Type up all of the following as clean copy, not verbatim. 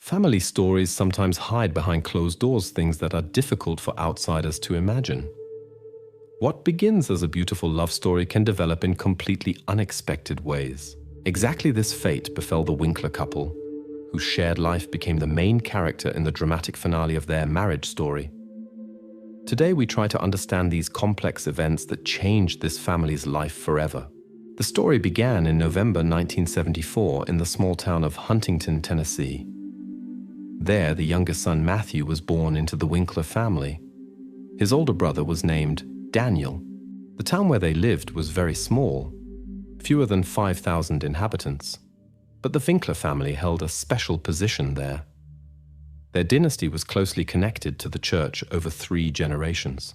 Family stories sometimes hide behind closed doors things that are difficult for outsiders to imagine. What begins as a beautiful love story can develop in completely unexpected ways. Exactly this fate befell the Winkler couple, whose shared life became the main character in the dramatic finale of their marriage story. Today we try to understand these complex events that changed this family's life forever. The story began in November 1974 in the small town of Huntington, Tennessee. There, the youngest son Matthew was born into the Winkler family. His older brother was named Daniel. The town where they lived was very small, fewer than 5,000 inhabitants. But the Winkler family held a special position there. Their dynasty was closely connected to the church over 3 generations.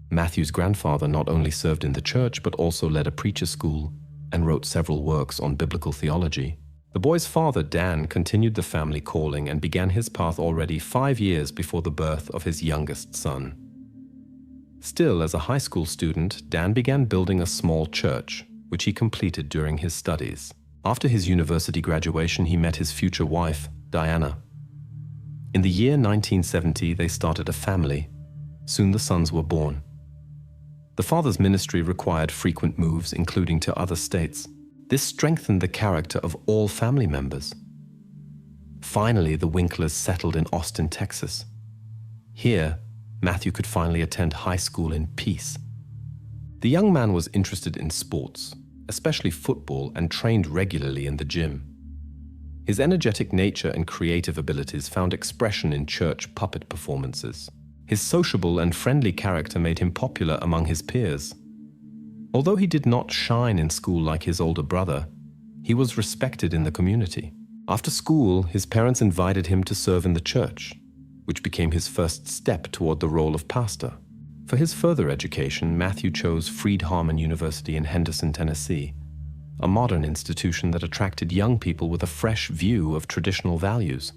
Matthew's grandfather not only served in the church but also led a preacher school and wrote several works on biblical theology. The boy's father, Dan, continued the family calling and began his path already 5 years before the birth of his youngest son. Still, as a high school student, Dan began building a small church, which he completed during his studies. After his university graduation, he met his future wife, Diana. In the year 1970, they started a family. Soon the sons were born. The father's ministry required frequent moves, including to other states. This strengthened the character of all family members. Finally, the Winklers settled in Austin, Texas. Here, Matthew could finally attend high school in peace. The young man was interested in sports, especially football, and trained regularly in the gym. His energetic nature and creative abilities found expression in church puppet performances. His sociable and friendly character made him popular among his peers. Although he did not shine in school like his older brother, he was respected in the community. After school, his parents invited him to serve in the church, which became his first step toward the role of pastor. For his further education, Matthew chose Freed-Harmon University in Henderson, Tennessee, a modern institution that attracted young people with a fresh view of traditional values.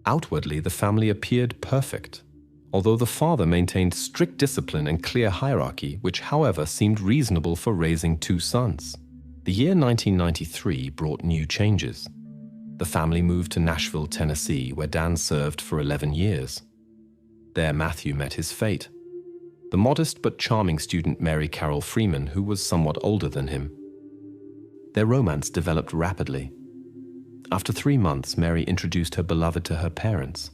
Outwardly, the family appeared perfect, although the father maintained strict discipline and clear hierarchy, which, however, seemed reasonable for raising 2 sons. The year 1993 brought new changes. The family moved to Nashville, Tennessee, where Dan served for 11 years. There, Matthew met his fate. The modest but charming student Mary Carol Freeman, who was somewhat older than him. Their romance developed rapidly. After 3 months, Mary introduced her beloved to her parents.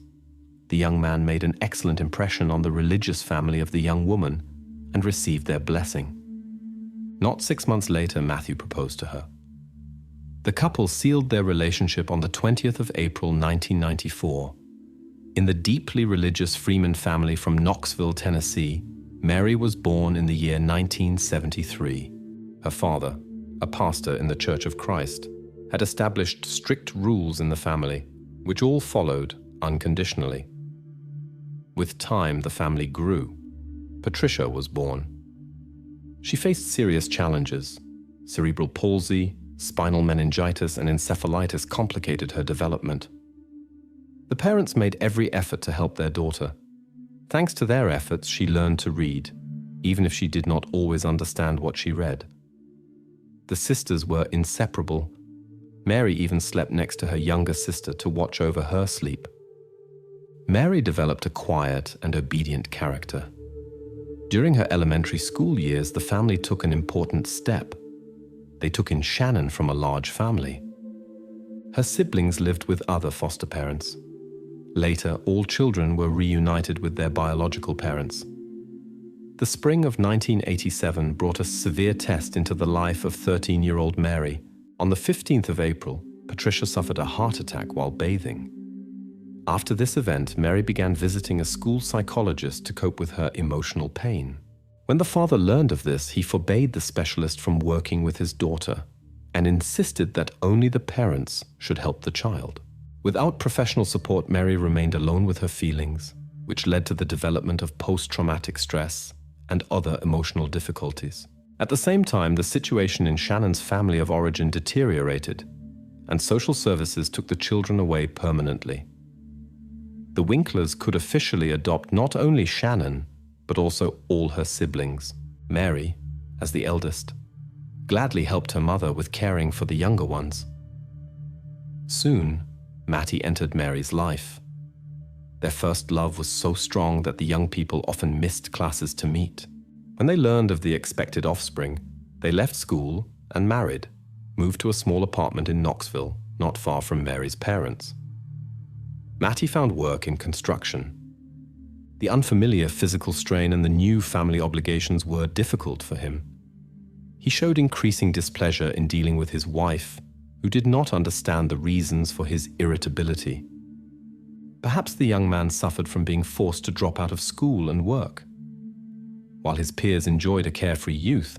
The young man made an excellent impression on the religious family of the young woman and received their blessing. Not 6 months later, Matthew proposed to her. The couple sealed their relationship on the 20th of April 1994. In the deeply religious Freeman family from Knoxville, Tennessee, Mary was born in the year 1973. Her father, a pastor in the Church of Christ, had established strict rules in the family, which all followed unconditionally. With time, the family grew. Patricia was born. She faced serious challenges. Cerebral palsy, spinal meningitis, and encephalitis complicated her development. The parents made every effort to help their daughter. Thanks to their efforts, she learned to read, even if she did not always understand what she read. The sisters were inseparable. Mary even slept next to her younger sister to watch over her sleep. Mary developed a quiet and obedient character. During her elementary school years, the family took an important step. They took in Shannon from a large family. Her siblings lived with other foster parents. Later, all children were reunited with their biological parents. The spring of 1987 brought a severe test into the life of 13-year-old Mary. On the 15th of April, Patricia suffered a heart attack while bathing. After this event, Mary began visiting a school psychologist to cope with her emotional pain. When the father learned of this, he forbade the specialist from working with his daughter and insisted that only the parents should help the child. Without professional support, Mary remained alone with her feelings, which led to the development of post-traumatic stress and other emotional difficulties. At the same time, the situation in Shannon's family of origin deteriorated, and social services took the children away permanently. The Winklers could officially adopt not only Shannon, but also all her siblings. Mary, as the eldest, gladly helped her mother with caring for the younger ones. Soon, Matty entered Mary's life. Their first love was so strong that the young people often missed classes to meet. When they learned of the expected offspring, they left school and married, moved to a small apartment in Knoxville, not far from Mary's parents. Matty found work in construction. The unfamiliar physical strain and the new family obligations were difficult for him. He showed increasing displeasure in dealing with his wife, who did not understand the reasons for his irritability. Perhaps the young man suffered from being forced to drop out of school and work. While his peers enjoyed a carefree youth,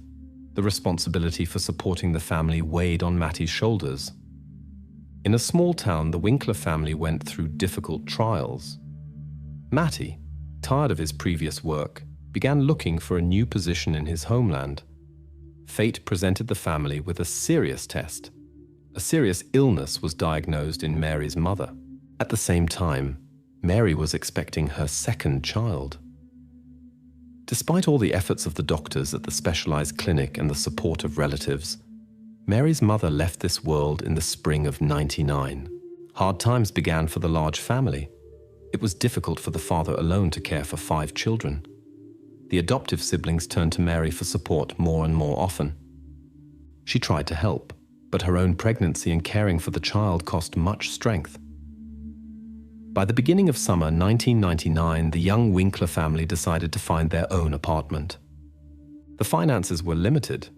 the responsibility for supporting the family weighed on Matty's shoulders. In a small town, the Winkler family went through difficult trials. Matty, tired of his previous work, began looking for a new position in his homeland. Fate presented the family with a serious test. A serious illness was diagnosed in Mary's mother. At the same time, Mary was expecting her second child. Despite all the efforts of the doctors at the specialized clinic and the support of relatives, Mary's mother left this world in the spring of '99. Hard times began for the large family. It was difficult for the father alone to care for 5 children. The adoptive siblings turned to Mary for support more and more often. She tried to help, but her own pregnancy and caring for the child cost much strength. By the beginning of summer 1999, the young Winkler family decided to find their own apartment. The finances were limited,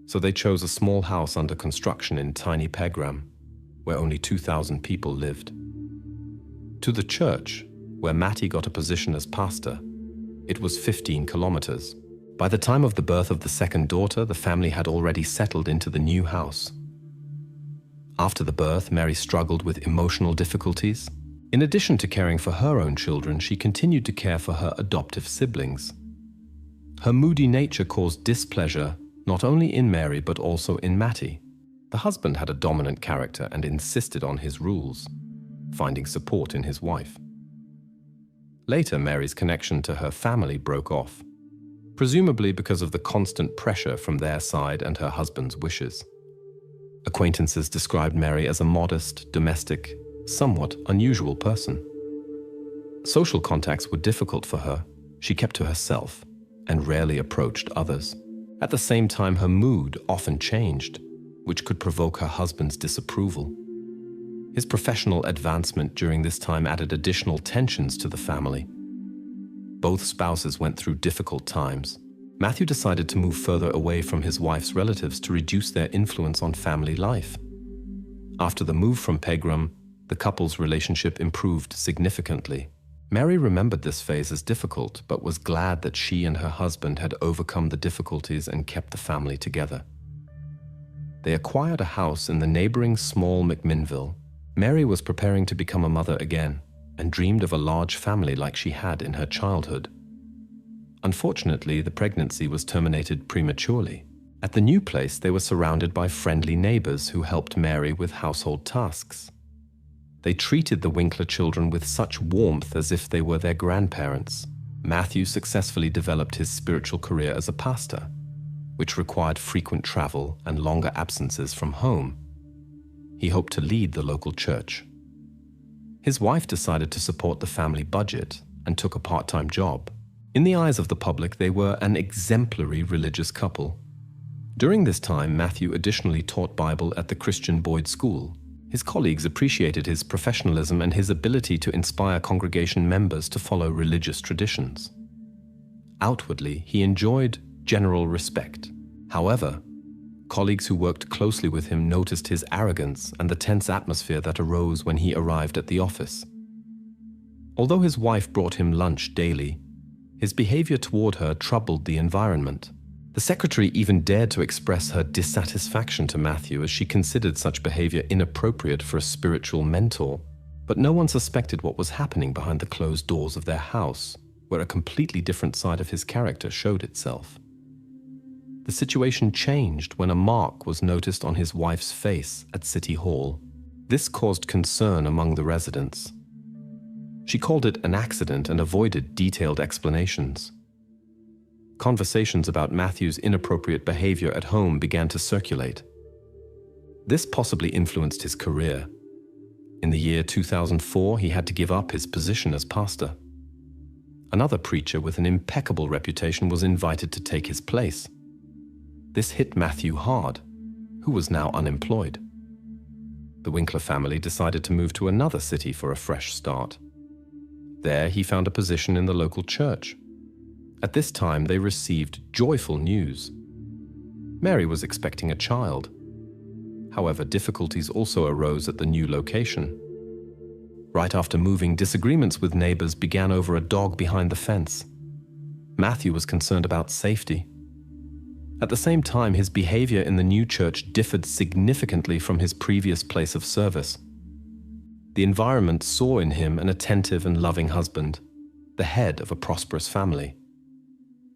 so they chose a small house under construction in tiny Pegram, where only 2,000 people lived. To the church, where Matty got a position as pastor, it was 15 kilometers. By the time of the birth of the second daughter, the family had already settled into the new house. After the birth, Mary struggled with emotional difficulties. In addition to caring for her own children, she continued to care for her adoptive siblings. Her moody nature caused displeasure not only in Mary but also in Matty. The husband had a dominant character and insisted on his rules, finding support in his wife. Later, Mary's connection to her family broke off, presumably because of the constant pressure from their side and her husband's wishes. Acquaintances described Mary as a modest, domestic, somewhat unusual person. Social contacts were difficult for her. She kept to herself and rarely approached others. At the same time, her mood often changed, which could provoke her husband's disapproval. His professional advancement during this time added additional tensions to the family. Both spouses went through difficult times. Matthew decided to move further away from his wife's relatives to reduce their influence on family life. After the move from Pegram, the couple's relationship improved significantly. Mary remembered this phase as difficult, but was glad that she and her husband had overcome the difficulties and kept the family together. They acquired a house in the neighboring small McMinnville. Mary was preparing to become a mother again and dreamed of a large family like she had in her childhood. Unfortunately, the pregnancy was terminated prematurely. At the new place, they were surrounded by friendly neighbors who helped Mary with household tasks. They treated the Winkler children with such warmth as if they were their grandparents. Matthew successfully developed his spiritual career as a pastor, which required frequent travel and longer absences from home. He hoped to lead the local church. His wife decided to support the family budget and took a part-time job. In the eyes of the public, they were an exemplary religious couple. During this time, Matthew additionally taught Bible at the Christian Boyd School. His colleagues appreciated his professionalism and his ability to inspire congregation members to follow religious traditions. Outwardly, he enjoyed general respect. However, colleagues who worked closely with him noticed his arrogance and the tense atmosphere that arose when he arrived at the office. Although his wife brought him lunch daily, his behavior toward her troubled the environment. The secretary even dared to express her dissatisfaction to Matthew as she considered such behavior inappropriate for a spiritual mentor. But no one suspected what was happening behind the closed doors of their house, where a completely different side of his character showed itself. The situation changed when a mark was noticed on his wife's face at City Hall. This caused concern among the residents. She called it an accident and avoided detailed explanations. Conversations about Matthew's inappropriate behavior at home began to circulate. This possibly influenced his career. In the year 2004, he had to give up his position as pastor. Another preacher with an impeccable reputation was invited to take his place. This hit Matthew hard, who was now unemployed. The Winkler family decided to move to another city for a fresh start. There, he found a position in the local church. At this time, they received joyful news. Mary was expecting a child. However, difficulties also arose at the new location. Right after moving, disagreements with neighbors began over a dog behind the fence. Matthew was concerned about safety. At the same time, his behavior in the new church differed significantly from his previous place of service. The environment saw in him an attentive and loving husband, the head of a prosperous family.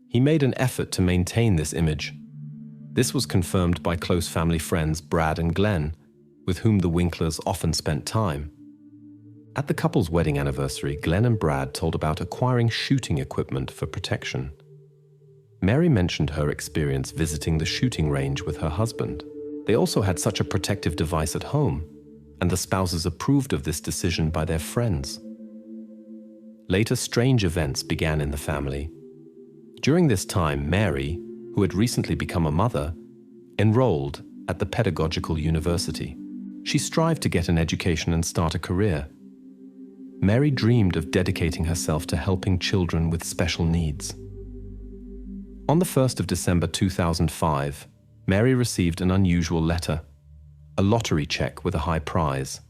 He made an effort to maintain this image. This was confirmed by close family friends Brad and Glenn, with whom the Winklers often spent time. At the couple's wedding anniversary, Glenn and Brad told about acquiring shooting equipment for protection. Mary mentioned her experience visiting the shooting range with her husband. They also had such a protective device at home, and the spouses approved of this decision by their friends. Later, strange events began in the family. During this time, Mary, who had recently become a mother, enrolled at the pedagogical university. She strived to get an education and start a career. Mary dreamed of dedicating herself to helping children with special needs. On the 1st of December 2005, Mary received an unusual letter, a lottery check with a high prize.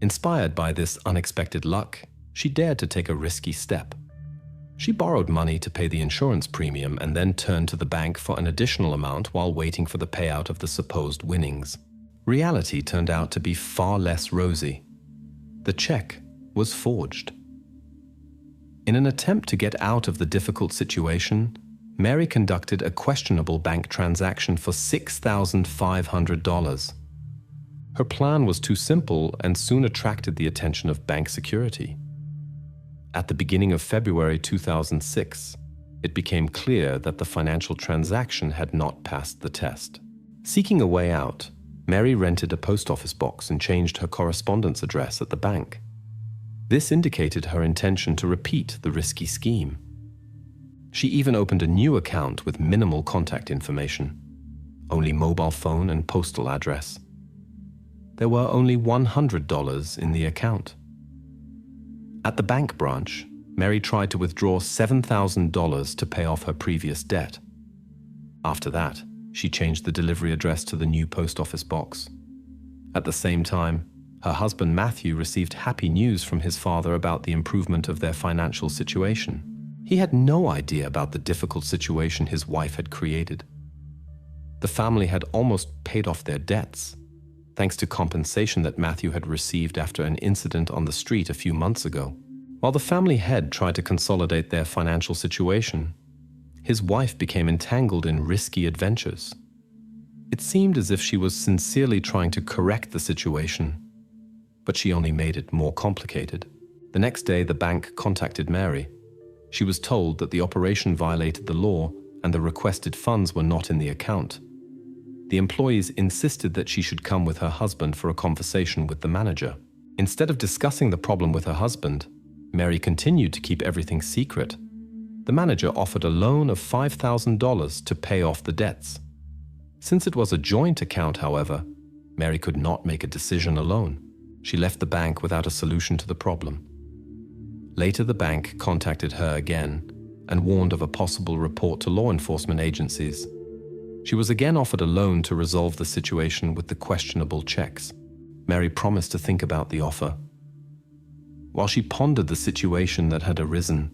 Inspired by this unexpected luck, she dared to take a risky step. She borrowed money to pay the insurance premium and then turned to the bank for an additional amount while waiting for the payout of the supposed winnings. Reality turned out to be far less rosy. The check was forged. In an attempt to get out of the difficult situation, Mary conducted a questionable bank transaction for $6,500. Her plan was too simple and soon attracted the attention of bank security. At the beginning of February 2006, it became clear that the financial transaction had not passed the test. Seeking a way out, Mary rented a post office box and changed her correspondence address at the bank. This indicated her intention to repeat the risky scheme. She even opened a new account with minimal contact information, only mobile phone and postal address. There were only $100 in the account. At the bank branch, Mary tried to withdraw $7,000 to pay off her previous debt. After that, she changed the delivery address to the new post office box. At the same time, her husband Matthew received happy news from his father about the improvement of their financial situation. He had no idea about the difficult situation his wife had created. The family had almost paid off their debts, thanks to compensation that Matthew had received after an incident on the street a few months ago. While the family head tried to consolidate their financial situation, his wife became entangled in risky adventures. It seemed as if she was sincerely trying to correct the situation, but she only made it more complicated. The next day, the bank contacted Mary. She was told that the operation violated the law and the requested funds were not in the account. The employees insisted that she should come with her husband for a conversation with the manager. Instead of discussing the problem with her husband, Mary continued to keep everything secret. The manager offered a loan of $5,000 to pay off the debts. Since it was a joint account, however, Mary could not make a decision alone. She left the bank without a solution to the problem. Later, the bank contacted her again and warned of a possible report to law enforcement agencies. She was again offered a loan to resolve the situation with the questionable checks. Mary promised to think about the offer. While she pondered the situation that had arisen,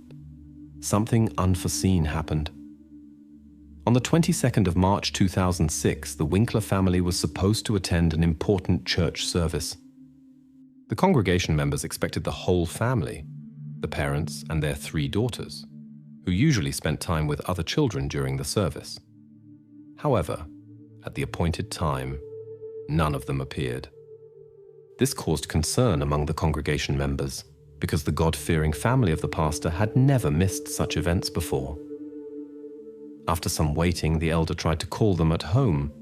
something unforeseen happened. On the 22nd of March 2006, the Winkler family was supposed to attend an important church service. The congregation members expected the whole family, the parents and their 3 daughters, who usually spent time with other children during the service. However, at the appointed time, none of them appeared. This caused concern among the congregation members, because the God-fearing family of the pastor had never missed such events before. After some waiting, the elder tried to call them at home,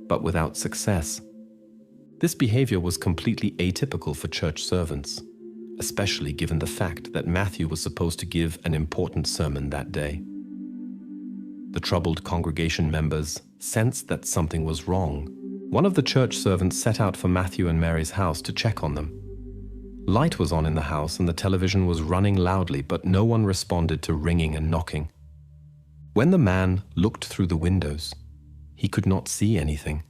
but without success. This behavior was completely atypical for church servants, especially given the fact that Matthew was supposed to give an important sermon that day. The troubled congregation members sensed that something was wrong. One of the church servants set out for Matthew and Mary's house to check on them. Light was on in the house and the television was running loudly, but no one responded to ringing and knocking. When the man looked through the windows, he could not see anything.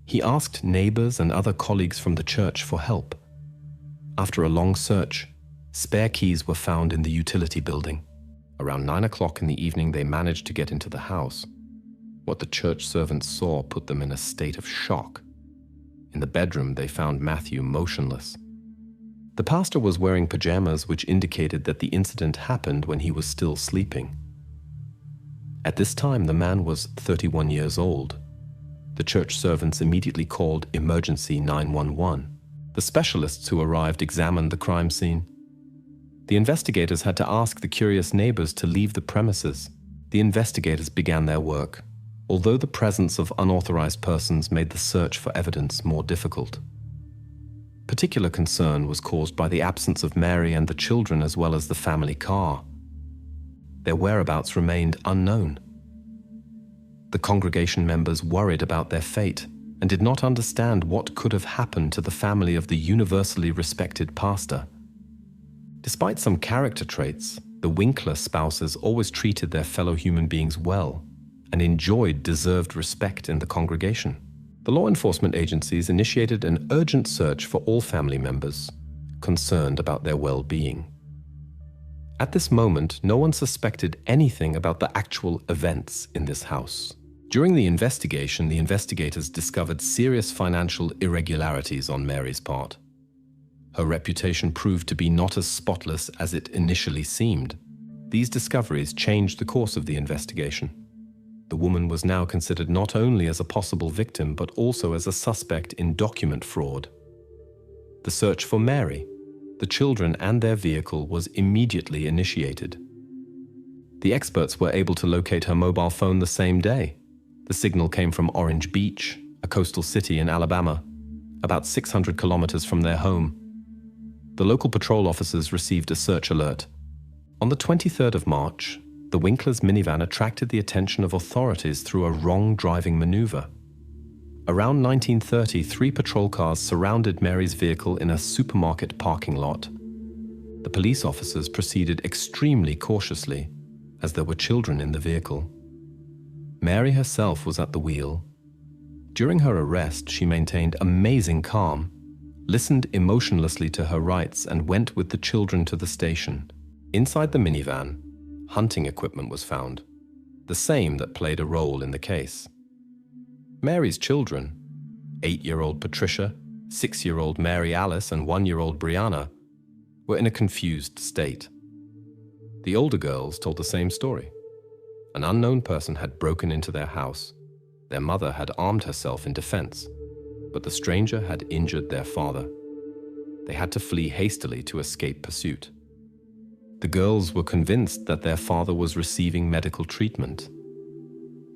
He asked neighbors and other colleagues from the church for help. After a long search, spare keys were found in the utility building. Around 9 o'clock in the evening, they managed to get into the house. What the church servants saw put them in a state of shock. In the bedroom, they found Matthew motionless. The pastor was wearing pajamas, which indicated that the incident happened when he was still sleeping. At this time, the man was 31 years old. The church servants immediately called emergency 911. The specialists who arrived examined the crime scene. The investigators had to ask the curious neighbors to leave the premises. The investigators began their work, although the presence of unauthorized persons made the search for evidence more difficult. Particular concern was caused by the absence of Mary and the children as well as the family car. Their whereabouts remained unknown. The congregation members worried about their fate and did not understand what could have happened to the family of the universally respected pastor. Despite some character traits, the Winkler spouses always treated their fellow human beings well and enjoyed deserved respect in the congregation. The law enforcement agencies initiated an urgent search for all family members, concerned about their well-being. At this moment, no one suspected anything about the actual events in this house. During the investigation, the investigators discovered serious financial irregularities on Mary's part. Her reputation proved to be not as spotless as it initially seemed. These discoveries changed the course of the investigation. The woman was now considered not only as a possible victim, but also as a suspect in document fraud. The search for Mary, the children, and their vehicle was immediately initiated. The experts were able to locate her mobile phone the same day. The signal came from Orange Beach, a coastal city in Alabama, about 600 kilometers from their home. The local patrol officers received a search alert. On the 23rd of March, the Winkler's minivan attracted the attention of authorities through a wrong driving maneuver. Around 19:30, 3 patrol cars surrounded Mary's vehicle in a supermarket parking lot. The police officers proceeded extremely cautiously, as there were children in the vehicle. Mary herself was at the wheel. During her arrest, she maintained amazing calm, listened emotionlessly to her rights, and went with the children to the station. Inside the minivan, hunting equipment was found, the same that played a role in the case. Mary's children, 8-year-old Patricia, 6-year-old Mary Alice, and 1-year-old Brianna, were in a confused state. The older girls told the same story. An unknown person had broken into their house. Their mother had armed herself in defense, but the stranger had injured their father. They had to flee hastily to escape pursuit. The girls were convinced that their father was receiving medical treatment.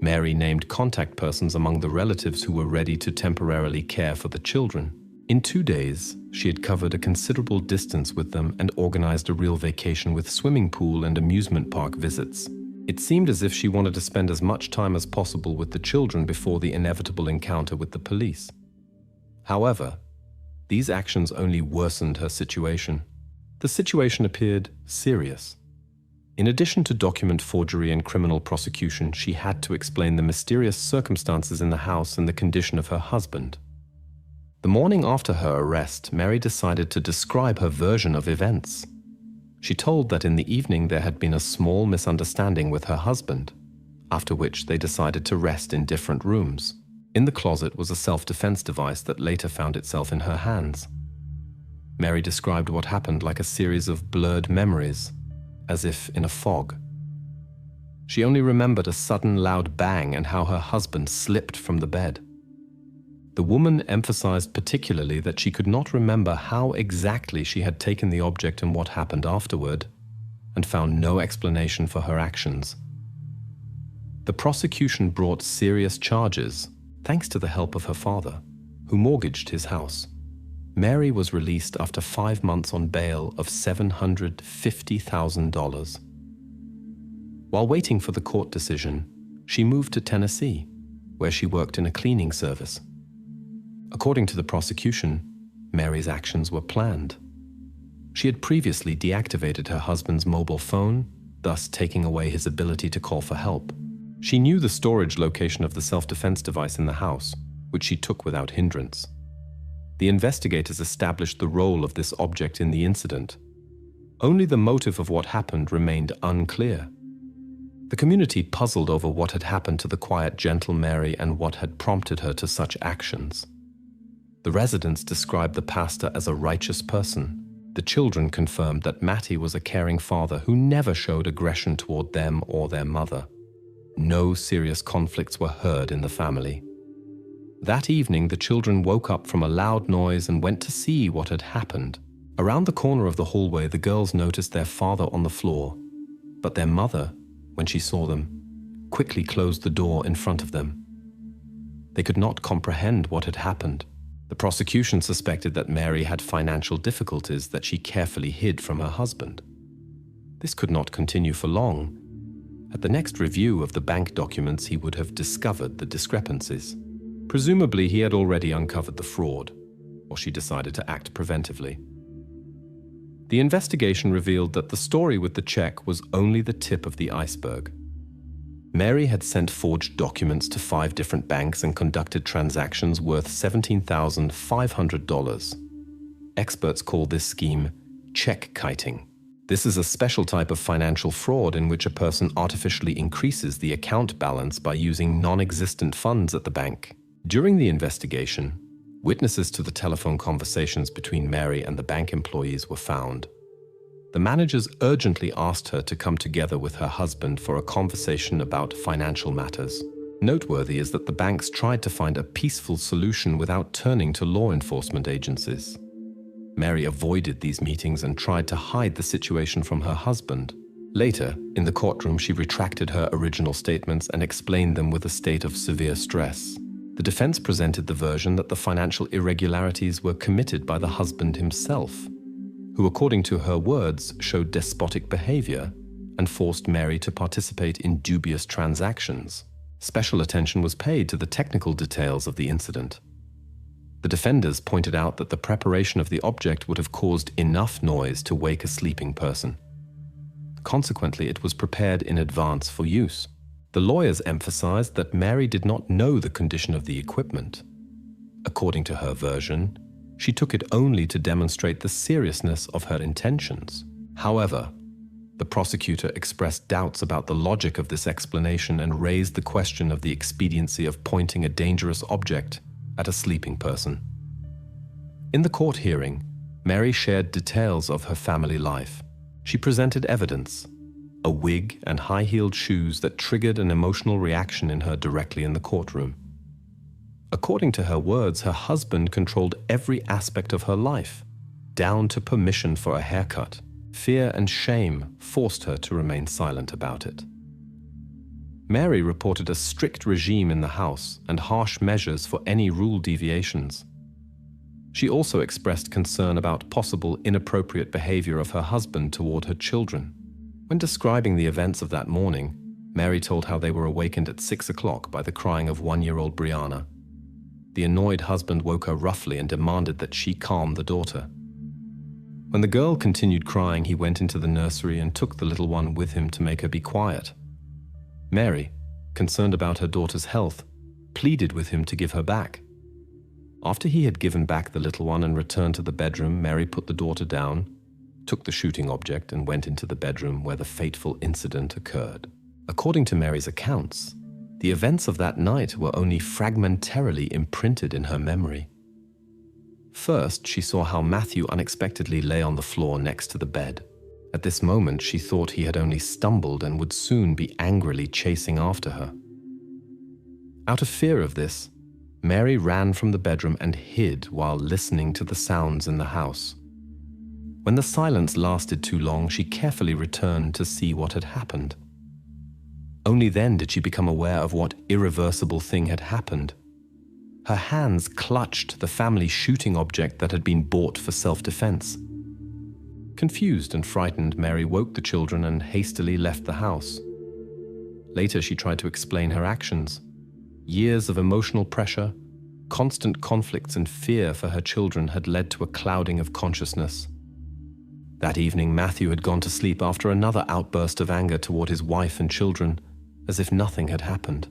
Mary named contact persons among the relatives who were ready to temporarily care for the children. In 2 days, she had covered a considerable distance with them and organized a real vacation with swimming pool and amusement park visits. It seemed as if she wanted to spend as much time as possible with the children before the inevitable encounter with the police. However, these actions only worsened her situation. The situation appeared serious. In addition to document forgery and criminal prosecution, she had to explain the mysterious circumstances in the house and the condition of her husband. The morning after her arrest, Mary decided to describe her version of events. She told that in the evening there had been a small misunderstanding with her husband, after which they decided to rest in different rooms. In the closet was a self-defense device that later found itself in her hands. Mary described what happened like a series of blurred memories, as if in a fog. She only remembered a sudden loud bang and how her husband slipped from the bed. The woman emphasized particularly that she could not remember how exactly she had taken the object and what happened afterward, and found no explanation for her actions. The prosecution brought serious charges, thanks to the help of her father, who mortgaged his house. Mary was released after 5 months on bail of $750,000. While waiting for the court decision, she moved to Tennessee, where she worked in a cleaning service. According to the prosecution, Mary's actions were planned. She had previously deactivated her husband's mobile phone, thus taking away his ability to call for help. She knew the storage location of the self-defense device in the house, which she took without hindrance. The investigators established the role of this object in the incident. Only the motive of what happened remained unclear. The community puzzled over what had happened to the quiet, gentle Mary and what had prompted her to such actions. The residents described the pastor as a righteous person. The children confirmed that Matty was a caring father who never showed aggression toward them or their mother. No serious conflicts were heard in the family. That evening, the children woke up from a loud noise and went to see what had happened. Around the corner of the hallway, the girls noticed their father on the floor, but their mother, when she saw them, quickly closed the door in front of them. They could not comprehend what had happened. The prosecution suspected that Mary had financial difficulties that she carefully hid from her husband. This could not continue for long. At the next review of the bank documents, he would have discovered the discrepancies. Presumably, he had already uncovered the fraud, or she decided to act preventively. The investigation revealed that the story with the check was only the tip of the iceberg. Mary had sent forged documents to 5 different banks and conducted transactions worth $17,500. Experts call this scheme check kiting. This is a special type of financial fraud in which a person artificially increases the account balance by using non-existent funds at the bank. During the investigation, witnesses to the telephone conversations between Mary and the bank employees were found. The managers urgently asked her to come together with her husband for a conversation about financial matters. Noteworthy is that the banks tried to find a peaceful solution without turning to law enforcement agencies. Mary avoided these meetings and tried to hide the situation from her husband. Later, in the courtroom, she retracted her original statements and explained them with a state of severe stress. The defense presented the version that the financial irregularities were committed by the husband himself, who, according to her words, showed despotic behavior and forced Mary to participate in dubious transactions. Special attention was paid to the technical details of the incident. The defenders pointed out that the preparation of the object would have caused enough noise to wake a sleeping person. Consequently, it was prepared in advance for use. The lawyers emphasized that Mary did not know the condition of the equipment. According to her version, she took it only to demonstrate the seriousness of her intentions. However, the prosecutor expressed doubts about the logic of this explanation and raised the question of the expediency of pointing a dangerous object at a sleeping person. In the court hearing, Mary shared details of her family life. She presented evidence, a wig and high-heeled shoes that triggered an emotional reaction in her directly in the courtroom. According to her words, her husband controlled every aspect of her life, down to permission for a haircut. Fear and shame forced her to remain silent about it. Mary reported a strict regime in the house and harsh measures for any rule deviations. She also expressed concern about possible inappropriate behavior of her husband toward her children. When describing the events of that morning, Mary told how they were awakened at 6 o'clock by the crying of 1-year-old Brianna. The annoyed husband woke her roughly and demanded that she calm the daughter. When the girl continued crying, he went into the nursery and took the little one with him to make her be quiet. Mary, concerned about her daughter's health, pleaded with him to give her back. After he had given back the little one and returned to the bedroom, Mary put the daughter down, took the shooting object and went into the bedroom where the fateful incident occurred. According to Mary's accounts, the events of that night were only fragmentarily imprinted in her memory. First, she saw how Matthew unexpectedly lay on the floor next to the bed. At this moment, she thought he had only stumbled and would soon be angrily chasing after her. Out of fear of this, Mary ran from the bedroom and hid while listening to the sounds in the house. When the silence lasted too long, she carefully returned to see what had happened. Only then did she become aware of what irreversible thing had happened. Her hands clutched the family shooting object that had been bought for self-defense. Confused and frightened, Mary woke the children and hastily left the house. Later, she tried to explain her actions. Years of emotional pressure, constant conflicts and fear for her children had led to a clouding of consciousness. That evening, Matthew had gone to sleep after another outburst of anger toward his wife and children, as if nothing had happened.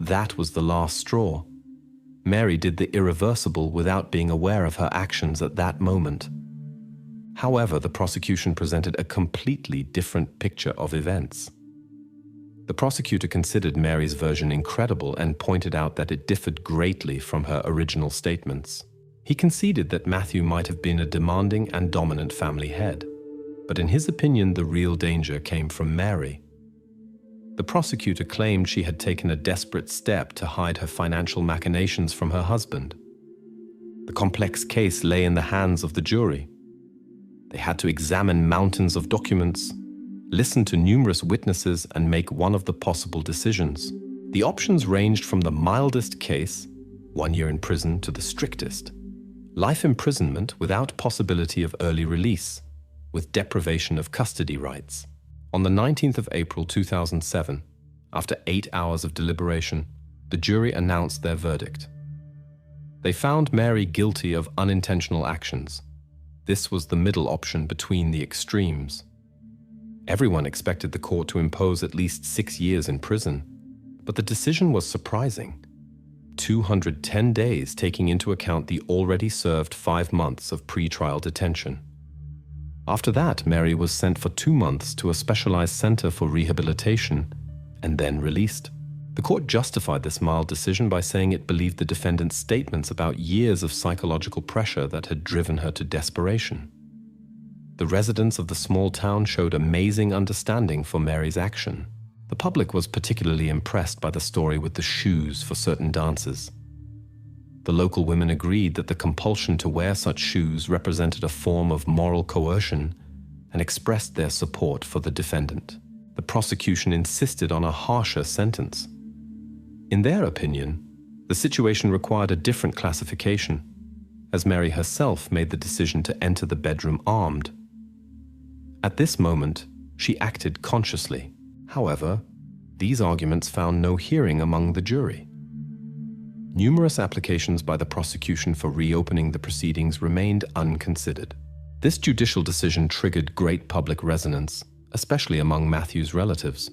That was the last straw. Mary did the irreversible without being aware of her actions at that moment. However, the prosecution presented a completely different picture of events. The prosecutor considered Mary's version incredible and pointed out that it differed greatly from her original statements. He conceded that Matthew might have been a demanding and dominant family head, but in his opinion, the real danger came from Mary. The prosecutor claimed she had taken a desperate step to hide her financial machinations from her husband. The complex case lay in the hands of the jury. They had to examine mountains of documents, listen to numerous witnesses, and make one of the possible decisions. The options ranged from the mildest case, 1 year in prison, to the strictest. Life imprisonment without possibility of early release, with deprivation of custody rights. On the 19th of April 2007, after 8 hours of deliberation, the jury announced their verdict. They found Mary guilty of unintentional actions. This was the middle option between the extremes. Everyone expected the court to impose at least 6 years in prison, but the decision was surprising. 210 days, taking into account the already served 5 months of pre-trial detention. After that, Mary was sent for 2 months to a specialized center for rehabilitation and then released. The court justified this mild decision by saying it believed the defendant's statements about years of psychological pressure that had driven her to desperation. The residents of the small town showed amazing understanding for Mary's action. The public was particularly impressed by the story with the shoes for certain dances. The local women agreed that the compulsion to wear such shoes represented a form of moral coercion and expressed their support for the defendant. The prosecution insisted on a harsher sentence. In their opinion, the situation required a different classification, as Mary herself made the decision to enter the bedroom armed. At this moment, she acted consciously. However, these arguments found no hearing among the jury. Numerous applications by the prosecution for reopening the proceedings remained unconsidered. This judicial decision triggered great public resonance, especially among Matthew's relatives,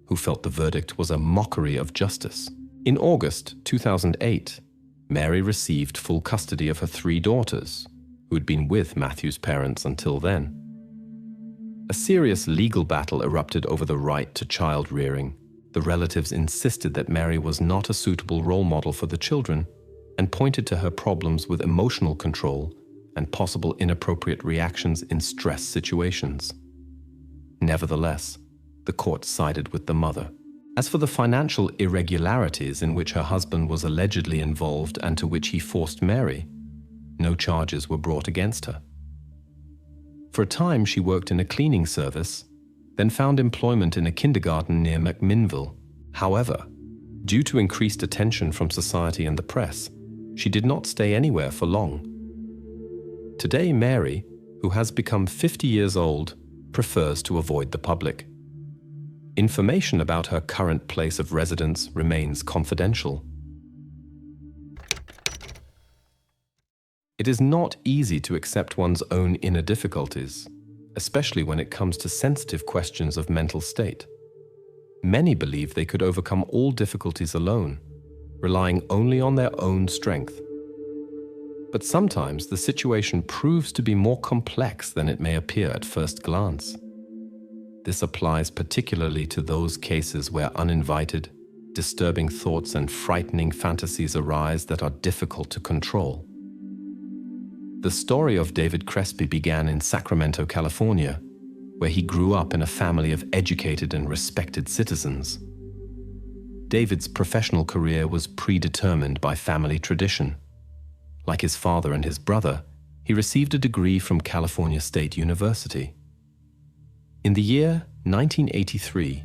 who felt the verdict was a mockery of justice. In August 2008, Mary received full custody of her 3 daughters, who had been with Matthew's parents until then. A serious legal battle erupted over the right to child rearing. The relatives insisted that Mary was not a suitable role model for the children and pointed to her problems with emotional control and possible inappropriate reactions in stress situations. Nevertheless, the court sided with the mother. As for the financial irregularities in which her husband was allegedly involved and to which he forced Mary, no charges were brought against her. For a time, she worked in a cleaning service, then found employment in a kindergarten near McMinnville. However, due to increased attention from society and the press, she did not stay anywhere for long. Today, Mary, who has become 50 years old, prefers to avoid the public. Information about her current place of residence remains confidential. It is not easy to accept one's own inner difficulties, especially when it comes to sensitive questions of mental state. Many believe they could overcome all difficulties alone, relying only on their own strength. But sometimes the situation proves to be more complex than it may appear at first glance. This applies particularly to those cases where uninvited, disturbing thoughts and frightening fantasies arise that are difficult to control. The story of David Kresby began in Sacramento, California, where he grew up in a family of educated and respected citizens. David's professional career was predetermined by family tradition. Like his father and his brother, he received a degree from California State University. In the year 1983,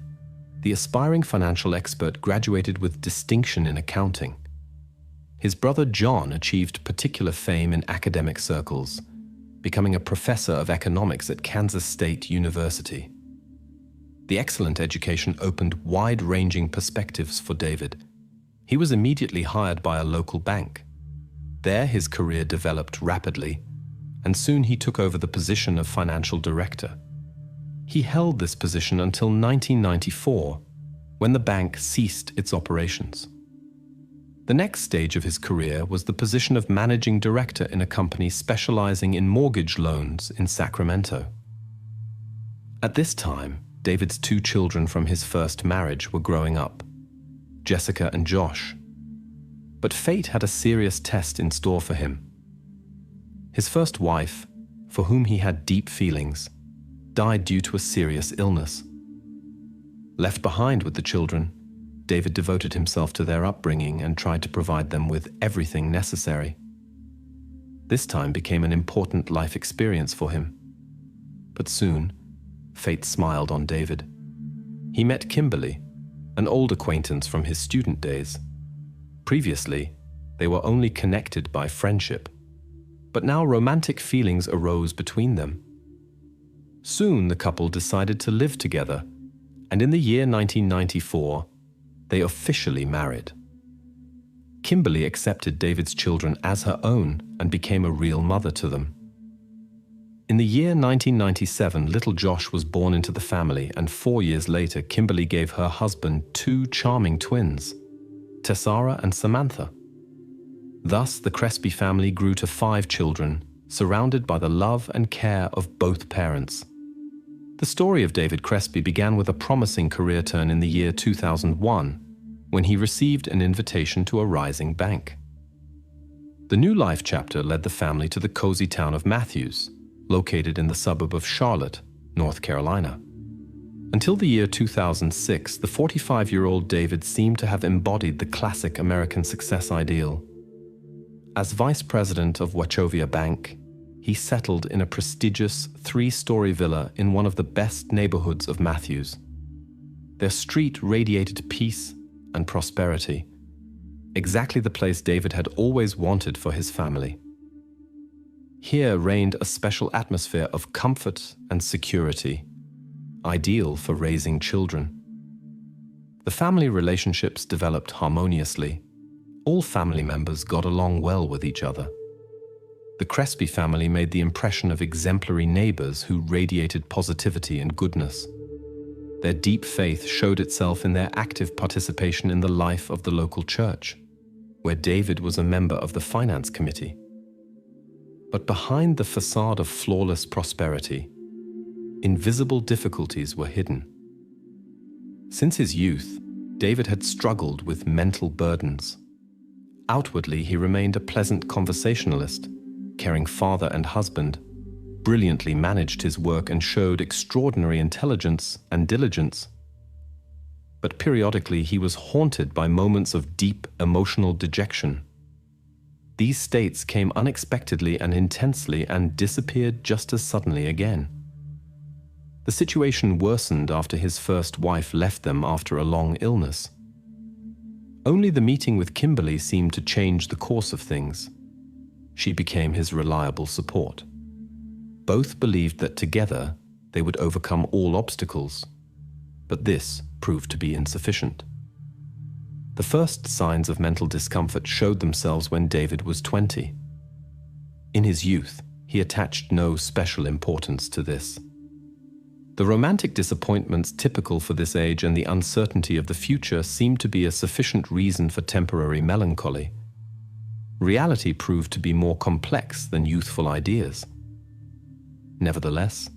the aspiring financial expert graduated with distinction in accounting. His brother John achieved particular fame in academic circles, becoming a professor of economics at Kansas State University. The excellent education opened wide-ranging perspectives for David. He was immediately hired by a local bank. There, his career developed rapidly, and soon he took over the position of financial director. He held this position until 1994, when the bank ceased its operations. The next stage of his career was the position of managing director in a company specializing in mortgage loans in Sacramento. At this time, David's 2 children from his first marriage were growing up, Jessica and Josh. But fate had a serious test in store for him. His first wife, for whom he had deep feelings, died due to a serious illness. Left behind with the children, David devoted himself to their upbringing and tried to provide them with everything necessary. This time became an important life experience for him. But soon, fate smiled on David. He met Kimberly, an old acquaintance from his student days. Previously, they were only connected by friendship, but now romantic feelings arose between them. Soon the couple decided to live together, and in the year 1994, they officially married. Kimberly accepted David's children as her own and became a real mother to them. In the year 1997, little Josh was born into the family, and 4 years later, Kimberly gave her husband 2 charming twins, Tessara and Samantha. Thus, the Kresby family grew to 5 children, surrounded by the love and care of both parents. The story of David Kresby began with a promising career turn in the year 2001, when he received an invitation to a rising bank. The new life chapter led the family to the cozy town of Matthews, located in the suburb of Charlotte, North Carolina. Until the year 2006, the 45-year-old David seemed to have embodied the classic American success ideal. As vice president of Wachovia Bank, he settled in a prestigious 3-story villa in one of the best neighborhoods of Matthews. Their street radiated peace and prosperity, exactly the place David had always wanted for his family. Here reigned a special atmosphere of comfort and security, ideal for raising children. The family relationships developed harmoniously. All family members got along well with each other. The Kresby family made the impression of exemplary neighbors who radiated positivity and goodness. Their deep faith showed itself in their active participation in the life of the local church, where David was a member of the finance committee. But behind the facade of flawless prosperity, invisible difficulties were hidden. Since his youth, David had struggled with mental burdens. Outwardly, he remained a pleasant conversationalist, caring father and husband, brilliantly managed his work and showed extraordinary intelligence and diligence. But periodically, he was haunted by moments of deep emotional dejection. These states came unexpectedly and intensely and disappeared just as suddenly again. The situation worsened after his first wife left them after a long illness. Only the meeting with Kimberly seemed to change the course of things. She became his reliable support. Both believed that together they would overcome all obstacles, but this proved to be insufficient. The first signs of mental discomfort showed themselves when David was 20. In his youth, he attached no special importance to this. The romantic disappointments typical for this age and the uncertainty of the future seemed to be a sufficient reason for temporary melancholy. Reality proved to be more complex than youthful ideas. Nevertheless,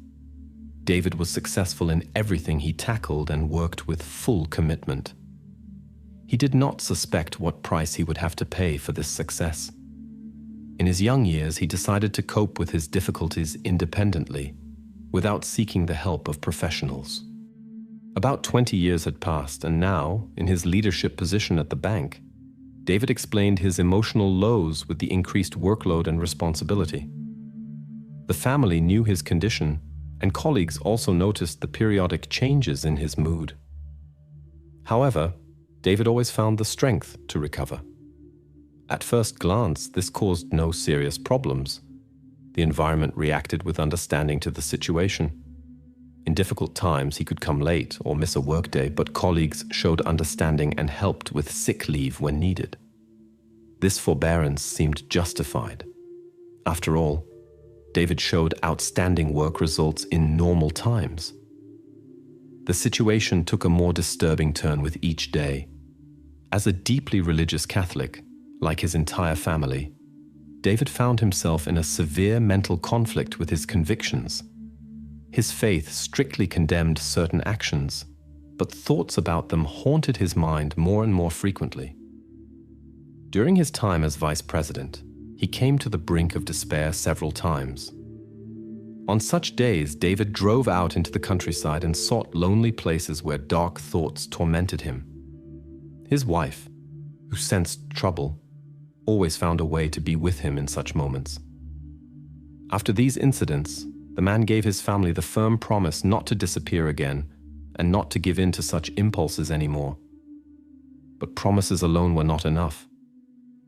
David was successful in everything he tackled and worked with full commitment. He did not suspect what price he would have to pay for this success. In his young years, he decided to cope with his difficulties independently, without seeking the help of professionals. About 20 years had passed, and now, in his leadership position at the bank, David explained his emotional lows with the increased workload and responsibility. The family knew his condition, and colleagues also noticed the periodic changes in his mood. However, David always found the strength to recover. At first glance, this caused no serious problems. The environment reacted with understanding to the situation. In difficult times, he could come late or miss a workday, but colleagues showed understanding and helped with sick leave when needed. This forbearance seemed justified. After all, David showed outstanding work results in normal times. The situation took a more disturbing turn with each day. As a deeply religious Catholic, like his entire family, David found himself in a severe mental conflict with his convictions. His faith strictly condemned certain actions, but thoughts about them haunted his mind more and more frequently. During his time as vice president, he came to the brink of despair several times. On such days, David drove out into the countryside and sought lonely places where dark thoughts tormented him. His wife, who sensed trouble, always found a way to be with him in such moments. After these incidents, the man gave his family the firm promise not to disappear again and not to give in to such impulses anymore. But promises alone were not enough.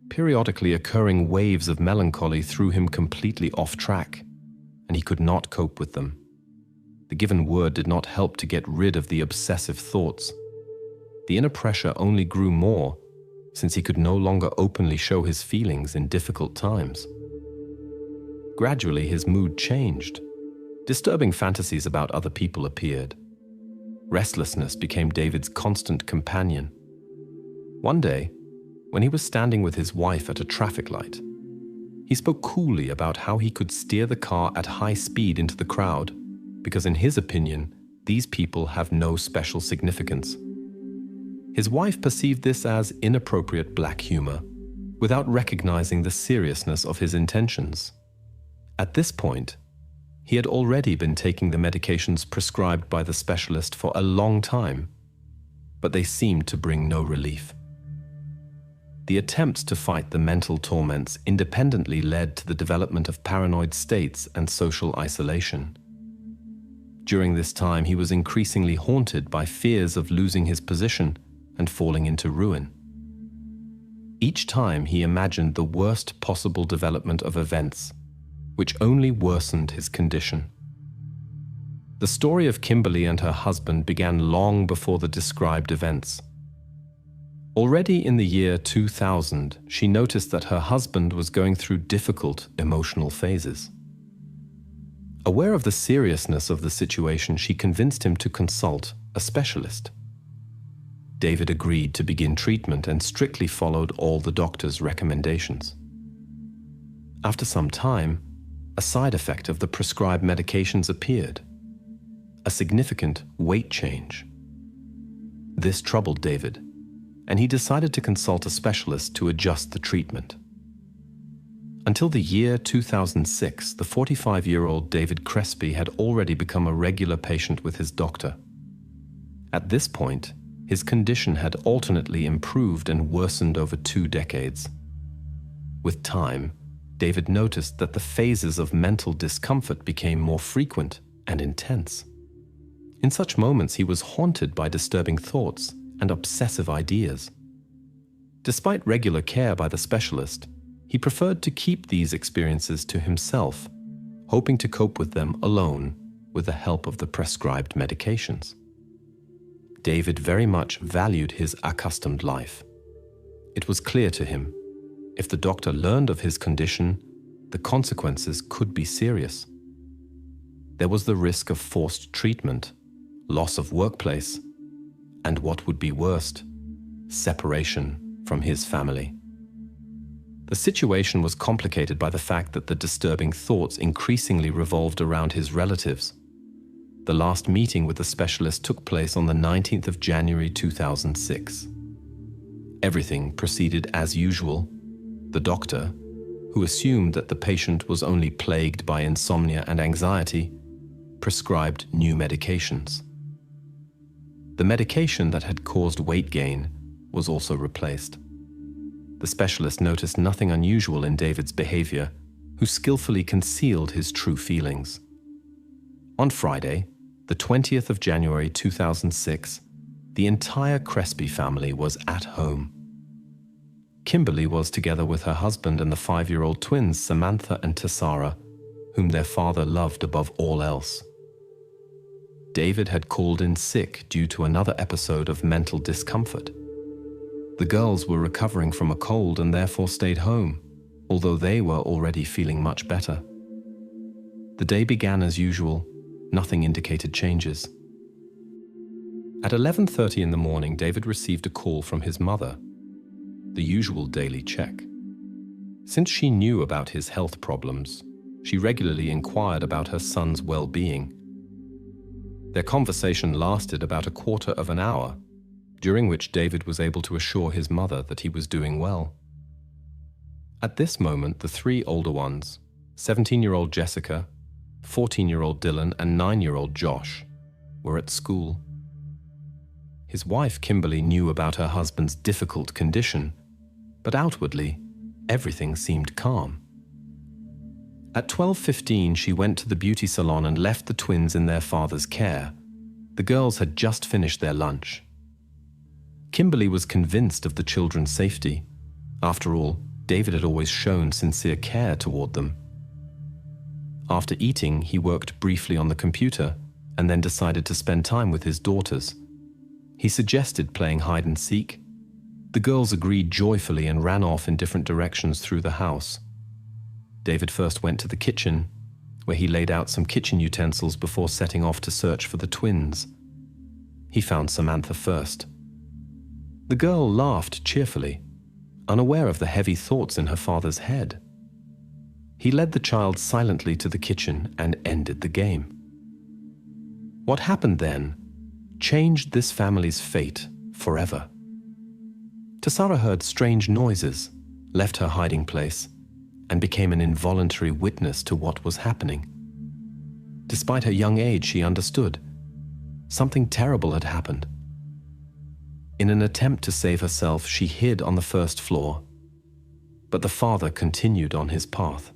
Periodically occurring waves of melancholy threw him completely off track, and he could not cope with them. The given word did not help to get rid of the obsessive thoughts. The inner pressure only grew more, since he could no longer openly show his feelings in difficult times. Gradually, his mood changed. Disturbing fantasies about other people appeared. Restlessness became David's constant companion. One day, when he was standing with his wife at a traffic light, he spoke coolly about how he could steer the car at high speed into the crowd, because in his opinion, these people have no special significance. His wife perceived this as inappropriate black humor, without recognizing the seriousness of his intentions. At this point, he had already been taking the medications prescribed by the specialist for a long time, but they seemed to bring no relief. The attempts to fight the mental torments independently led to the development of paranoid states and social isolation. During this time, he was increasingly haunted by fears of losing his position and falling into ruin. Each time he imagined the worst possible development of events, which only worsened his condition. The story of Kimberly and her husband began long before the described events. Already in the year 2000, she noticed that her husband was going through difficult emotional phases. Aware of the seriousness of the situation, she convinced him to consult a specialist. David agreed to begin treatment and strictly followed all the doctor's recommendations. After some time, a side effect of the prescribed medications appeared: a significant weight change. This troubled David, and he decided to consult a specialist to adjust the treatment. Until the year 2006, the 45-year-old David Kresby had already become a regular patient with his doctor. At this point, his condition had alternately improved and worsened over 2 decades. With time, David noticed that the phases of mental discomfort became more frequent and intense. In such moments, he was haunted by disturbing thoughts and obsessive ideas. Despite regular care by the specialist, he preferred to keep these experiences to himself, hoping to cope with them alone with the help of the prescribed medications. David very much valued his accustomed life. It was clear to him, if the doctor learned of his condition, the consequences could be serious. There was the risk of forced treatment, loss of workplace, and what would be worst, separation from his family. The situation was complicated by the fact that the disturbing thoughts increasingly revolved around his relatives. The last meeting with the specialist took place on the 19th of January 2006. Everything proceeded as usual. The doctor, who assumed that the patient was only plagued by insomnia and anxiety, prescribed new medications. The medication that had caused weight gain was also replaced. The specialist noticed nothing unusual in David's behavior, who skillfully concealed his true feelings. On Friday, the 20th of January 2006, the entire Kresby family was at home. Kimberly was together with her husband and the 5-year-old twins Samantha and Tessara, whom their father loved above all else. David had called in sick due to another episode of mental discomfort. The girls were recovering from a cold and therefore stayed home, although they were already feeling much better. The day began as usual. Nothing indicated changes. At 11:30 in the morning, David received a call from his mother, the usual daily check. Since she knew about his health problems, she regularly inquired about her son's well-being. Their conversation lasted about a quarter of an hour, during which David was able to assure his mother that he was doing well. At this moment, the 3 older ones, 17-year-old Jessica, 14-year-old Dylan, and 9-year-old Josh, were at school. His wife, Kimberly, knew about her husband's difficult condition, but outwardly, everything seemed calm. At 12:15, she went to the beauty salon and left the twins in their father's care. The girls had just finished their lunch. Kimberly was convinced of the children's safety. After all, David had always shown sincere care toward them. After eating, he worked briefly on the computer and then decided to spend time with his daughters. He suggested playing hide and seek. The girls agreed joyfully and ran off in different directions through the house. David first went to the kitchen, where he laid out some kitchen utensils before setting off to search for the twins. He found Samantha first. The girl laughed cheerfully, unaware of the heavy thoughts in her father's head. He led the child silently to the kitchen and ended the game. What happened then changed this family's fate forever. Tessara heard strange noises, left her hiding place, and became an involuntary witness to what was happening. Despite her young age, she understood. Something terrible had happened. In an attempt to save herself, she hid on the first floor, but the father continued on his path.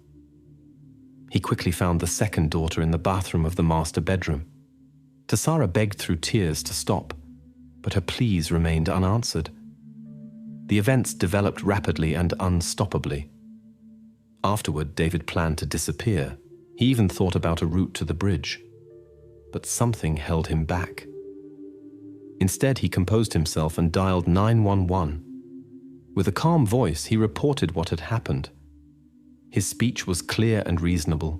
He quickly found the second daughter in the bathroom of the master bedroom. Tessara begged through tears to stop, but her pleas remained unanswered. The events developed rapidly and unstoppably. Afterward, David planned to disappear. He even thought about a route to the bridge. But something held him back. Instead, he composed himself and dialed 911. With a calm voice, he reported what had happened. His speech was clear and reasonable.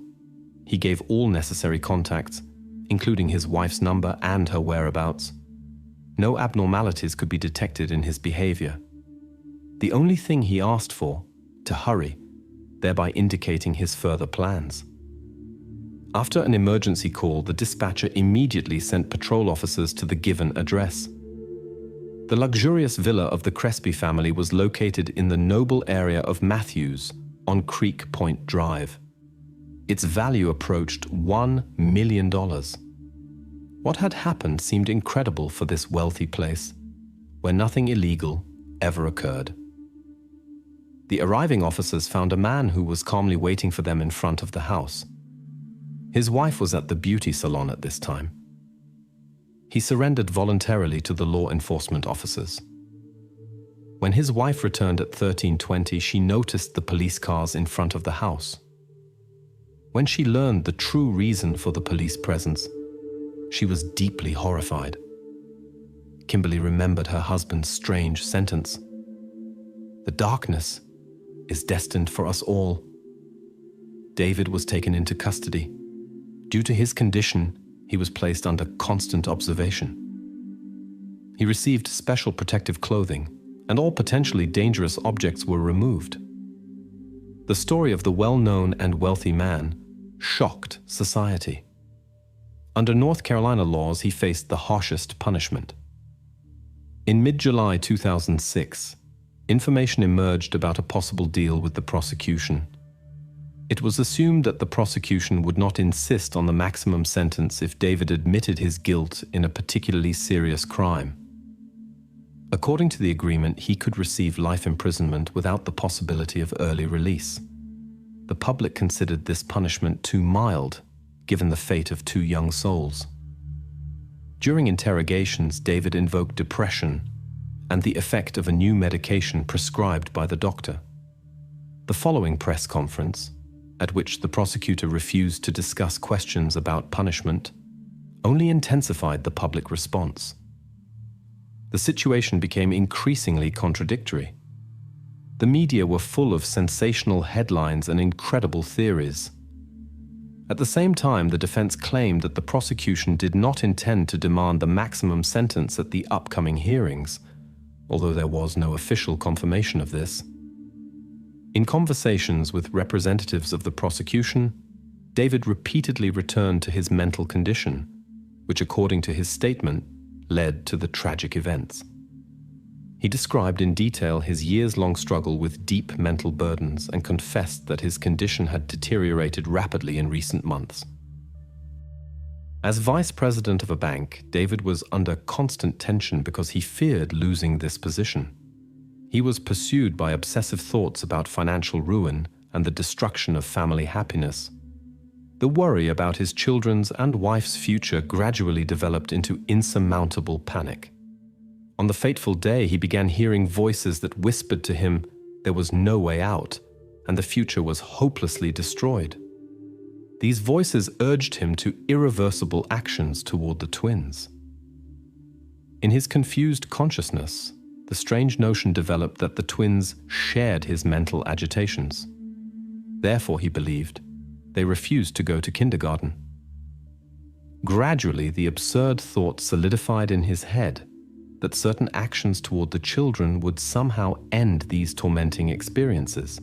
He gave all necessary contacts, including his wife's number and her whereabouts. No abnormalities could be detected in his behavior. The only thing he asked for, to hurry, thereby indicating his further plans. After an emergency call, the dispatcher immediately sent patrol officers to the given address. The luxurious villa of the Kresby family was located in the noble area of Matthews on Creek Point Drive. Its value approached $1 million. What had happened seemed incredible for this wealthy place, where nothing illegal ever occurred. The arriving officers found a man who was calmly waiting for them in front of the house. His wife was at the beauty salon at this time. He surrendered voluntarily to the law enforcement officers. When his wife returned at 13:20, she noticed the police cars in front of the house. When she learned the true reason for the police presence, she was deeply horrified. Kimberly remembered her husband's strange sentence. "The darkness is destined for us all." David was taken into custody. Due to his condition, he was placed under constant observation. He received special protective clothing, and all potentially dangerous objects were removed. The story of the well-known and wealthy man shocked society. Under North Carolina laws, he faced the harshest punishment. In mid-July 2006, information emerged about a possible deal with the prosecution. It was assumed that the prosecution would not insist on the maximum sentence if David admitted his guilt in a particularly serious crime. According to the agreement, he could receive life imprisonment without the possibility of early release. The public considered this punishment too mild, given the fate of 2 young souls. During interrogations, David invoked depression and the effect of a new medication prescribed by the doctor. The following press conference, at which the prosecutor refused to discuss questions about punishment, only intensified the public response. The situation became increasingly contradictory. The media were full of sensational headlines and incredible theories. At the same time, the defense claimed that the prosecution did not intend to demand the maximum sentence at the upcoming hearings, although there was no official confirmation of this. In conversations with representatives of the prosecution, David repeatedly returned to his mental condition, which, according to his statement, led to the tragic events. He described in detail his years-long struggle with deep mental burdens and confessed that his condition had deteriorated rapidly in recent months. As vice president of a bank, David was under constant tension because he feared losing this position. He was pursued by obsessive thoughts about financial ruin and the destruction of family happiness. The worry about his children's and wife's future gradually developed into insurmountable panic. On the fateful day, he began hearing voices that whispered to him there was no way out and the future was hopelessly destroyed. These voices urged him to irreversible actions toward the twins. In his confused consciousness, the strange notion developed that the twins shared his mental agitations. Therefore, he believed, they refused to go to kindergarten. Gradually, the absurd thought solidified in his head that certain actions toward the children would somehow end these tormenting experiences.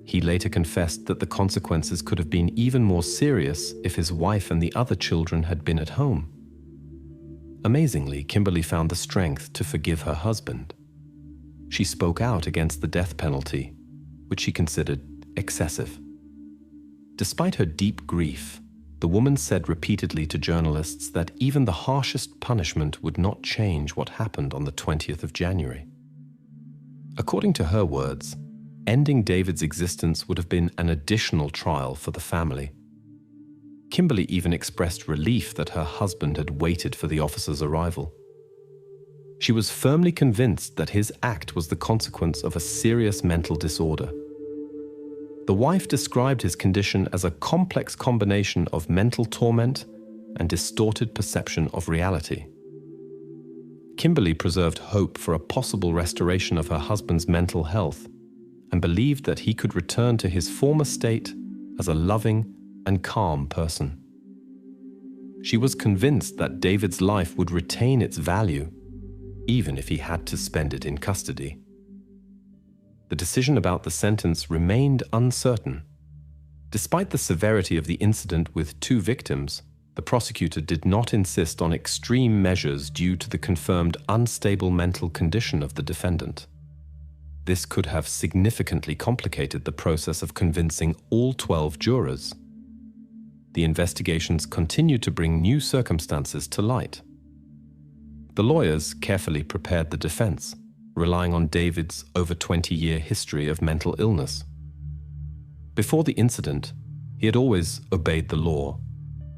He later confessed that the consequences could have been even more serious if his wife and the other children had been at home. Amazingly, Kimberly found the strength to forgive her husband. She spoke out against the death penalty, which she considered excessive. Despite her deep grief, the woman said repeatedly to journalists that even the harshest punishment would not change what happened on the 20th of January. According to her words, ending David's existence would have been an additional trial for the family. Kimberly even expressed relief that her husband had waited for the officer's arrival. She was firmly convinced that his act was the consequence of a serious mental disorder. The wife described his condition as a complex combination of mental torment and distorted perception of reality. Kimberly preserved hope for a possible restoration of her husband's mental health and believed that he could return to his former state as a loving and calm person. She was convinced that David's life would retain its value, even if he had to spend it in custody. The decision about the sentence remained uncertain. Despite the severity of the incident with 2 victims, the prosecutor did not insist on extreme measures due to the confirmed unstable mental condition of the defendant. This could have significantly complicated the process of convincing all 12 jurors. The investigations continued to bring new circumstances to light. The lawyers carefully prepared the defense, relying on David's over 20-year history of mental illness. Before the incident, he had always obeyed the law,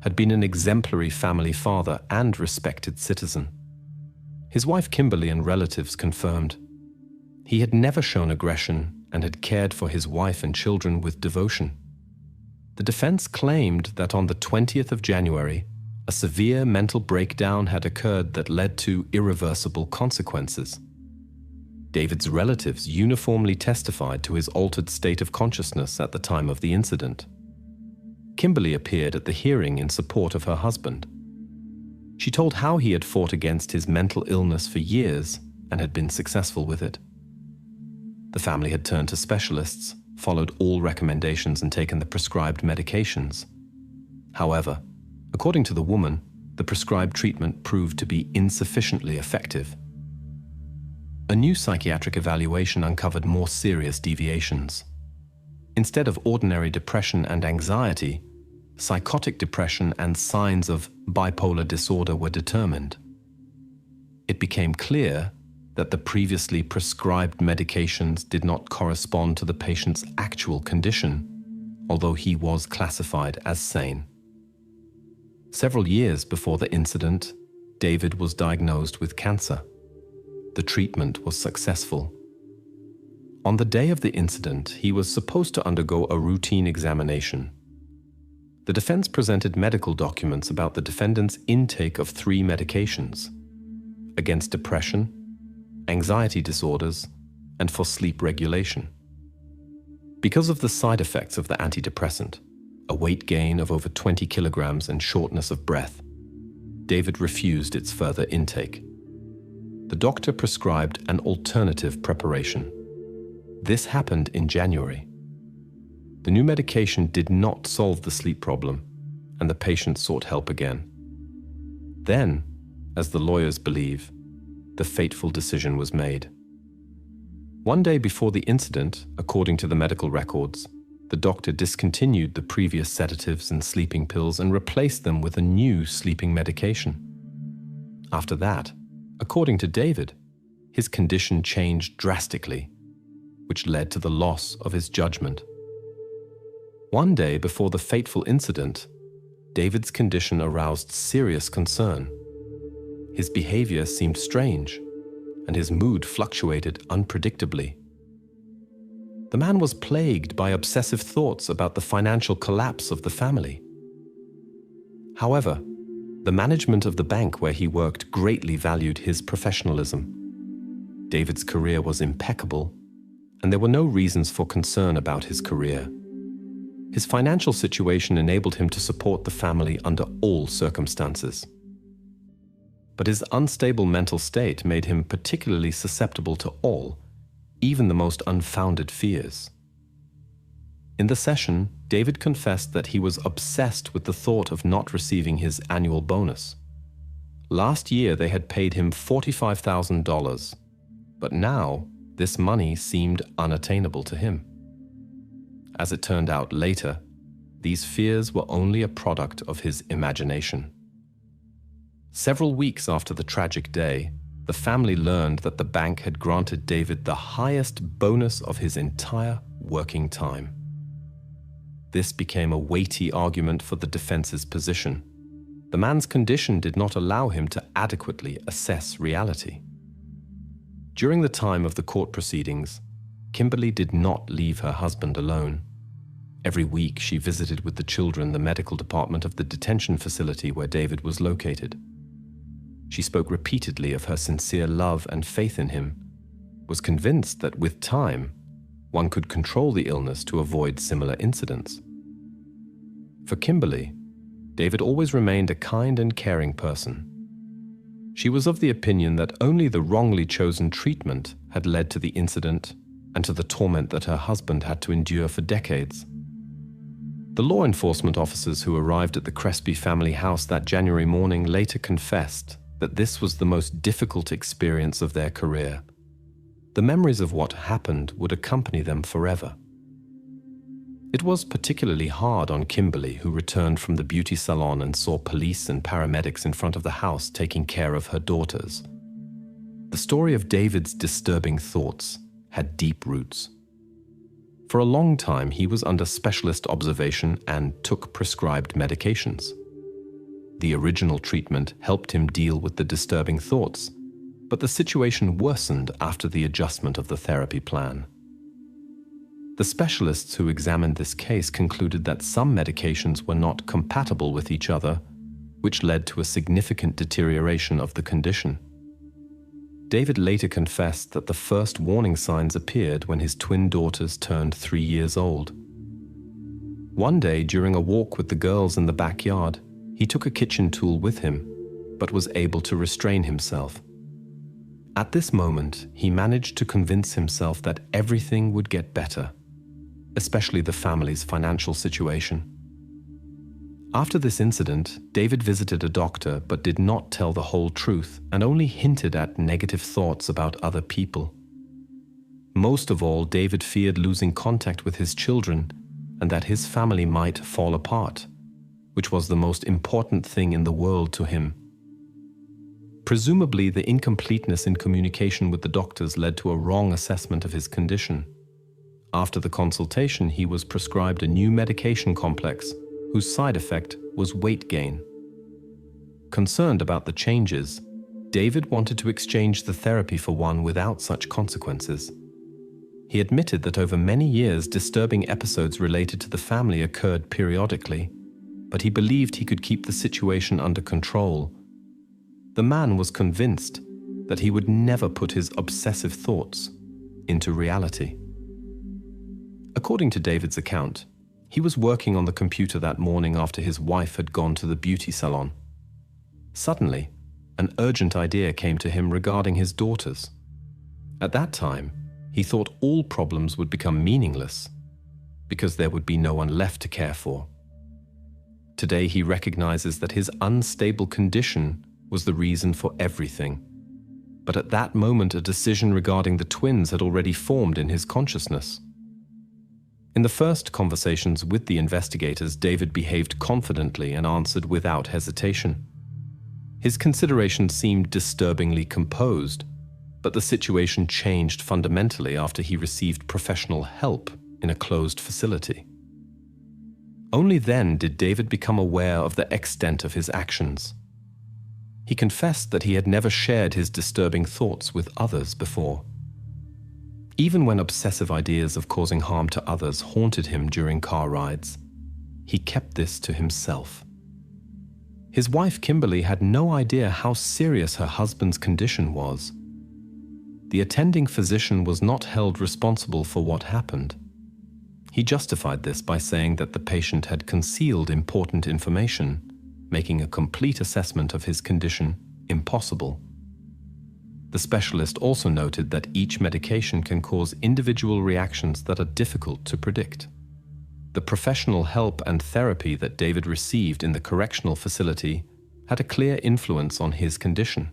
had been an exemplary family father and respected citizen. His wife Kimberly and relatives confirmed he had never shown aggression and had cared for his wife and children with devotion. The defense claimed that on the 20th of January, a severe mental breakdown had occurred that led to irreversible consequences. David's relatives uniformly testified to his altered state of consciousness at the time of the incident. Kimberly appeared at the hearing in support of her husband. She told how he had fought against his mental illness for years and had been successful with it. The family had turned to specialists, followed all recommendations and taken the prescribed medications. However, according to the woman, the prescribed treatment proved to be insufficiently effective. A new psychiatric evaluation uncovered more serious deviations. Instead of ordinary depression and anxiety, psychotic depression and signs of bipolar disorder were determined. It became clear that the previously prescribed medications did not correspond to the patient's actual condition, although he was classified as sane. Several years before the incident, David was diagnosed with cancer. the treatment was successful. On the day of the incident, he was supposed to undergo a routine examination. The defense presented medical documents about the defendant's intake of 3 medications against depression, anxiety disorders, and for sleep regulation. Because of the side effects of the antidepressant, a weight gain of over 20 kilograms and shortness of breath, David refused its further intake. The doctor prescribed an alternative preparation. This happened in January. The new medication did not solve the sleep problem, and the patient sought help again. Then, as the lawyers believe, the fateful decision was made. One day before the incident, according to the medical records, the doctor discontinued the previous sedatives and sleeping pills and replaced them with a new sleeping medication. After that, according to David, his condition changed drastically, which led to the loss of his judgment. One day before the fateful incident, David's condition aroused serious concern. His behavior seemed strange, and his mood fluctuated unpredictably. The man was plagued by obsessive thoughts about the financial collapse of the family. However, the management of the bank where he worked greatly valued his professionalism. David's career was impeccable, and there were no reasons for concern about his career. His financial situation enabled him to support the family under all circumstances. But his unstable mental state made him particularly susceptible to all, even the most unfounded fears. In the session, David confessed that he was obsessed with the thought of not receiving his annual bonus. Last year they had paid him $45,000, but now this money seemed unattainable to him. As it turned out later, these fears were only a product of his imagination. Several weeks after the tragic day, the family learned that the bank had granted David the highest bonus of his entire working time. This became a weighty argument for the defense's position. The man's condition did not allow him to adequately assess reality. During the time of the court proceedings, Kimberly did not leave her husband alone. Every week she visited with the children the medical department of the detention facility where David was located. She spoke repeatedly of her sincere love and faith in him, was convinced that with time, one could control the illness to avoid similar incidents. For Kimberly, David always remained a kind and caring person. She was of the opinion that only the wrongly chosen treatment had led to the incident and to the torment that her husband had to endure for decades. The law enforcement officers who arrived at the Kresby family house that January morning later confessed that this was the most difficult experience of their career. The memories of what happened would accompany them forever. It was particularly hard on Kimberly, who returned from the beauty salon and saw police and paramedics in front of the house taking care of her daughters. The story of David's disturbing thoughts had deep roots. For a long time, he was under specialist observation and took prescribed medications. The original treatment helped him deal with the disturbing thoughts, but the situation worsened after the adjustment of the therapy plan. The specialists who examined this case concluded that some medications were not compatible with each other, which led to a significant deterioration of the condition. David later confessed that the first warning signs appeared when his twin daughters turned 3 years old. One day, during a walk with the girls in the backyard, he took a kitchen tool with him, but was able to restrain himself. At this moment, he managed to convince himself that everything would get better, especially the family's financial situation. After this incident, David visited a doctor but did not tell the whole truth and only hinted at negative thoughts about other people. Most of all, David feared losing contact with his children and that his family might fall apart, which was the most important thing in the world to him. Presumably, the incompleteness in communication with the doctors led to a wrong assessment of his condition. After the consultation, he was prescribed a new medication complex whose side effect was weight gain. Concerned about the changes, David wanted to exchange the therapy for one without such consequences. He admitted that over many years, disturbing episodes related to the family occurred periodically, but he believed he could keep the situation under control. The man was convinced that he would never put his obsessive thoughts into reality. According to David's account, he was working on the computer that morning after his wife had gone to the beauty salon. Suddenly, an urgent idea came to him regarding his daughters. At that time, he thought all problems would become meaningless because there would be no one left to care for. Today, he recognizes that his unstable condition was the reason for everything. But at that moment, a decision regarding the twins had already formed in his consciousness. In the first conversations with the investigators, David behaved confidently and answered without hesitation. His consideration seemed disturbingly composed, but the situation changed fundamentally after he received professional help in a closed facility. Only then did David become aware of the extent of his actions. He confessed that he had never shared his disturbing thoughts with others before. Even when obsessive ideas of causing harm to others haunted him during car rides, he kept this to himself. His wife Kimberly had no idea how serious her husband's condition was. The attending physician was not held responsible for what happened. He justified this by saying that the patient had concealed important information, making a complete assessment of his condition impossible. The specialist also noted that each medication can cause individual reactions that are difficult to predict. The professional help and therapy that David received in the correctional facility had a clear influence on his condition.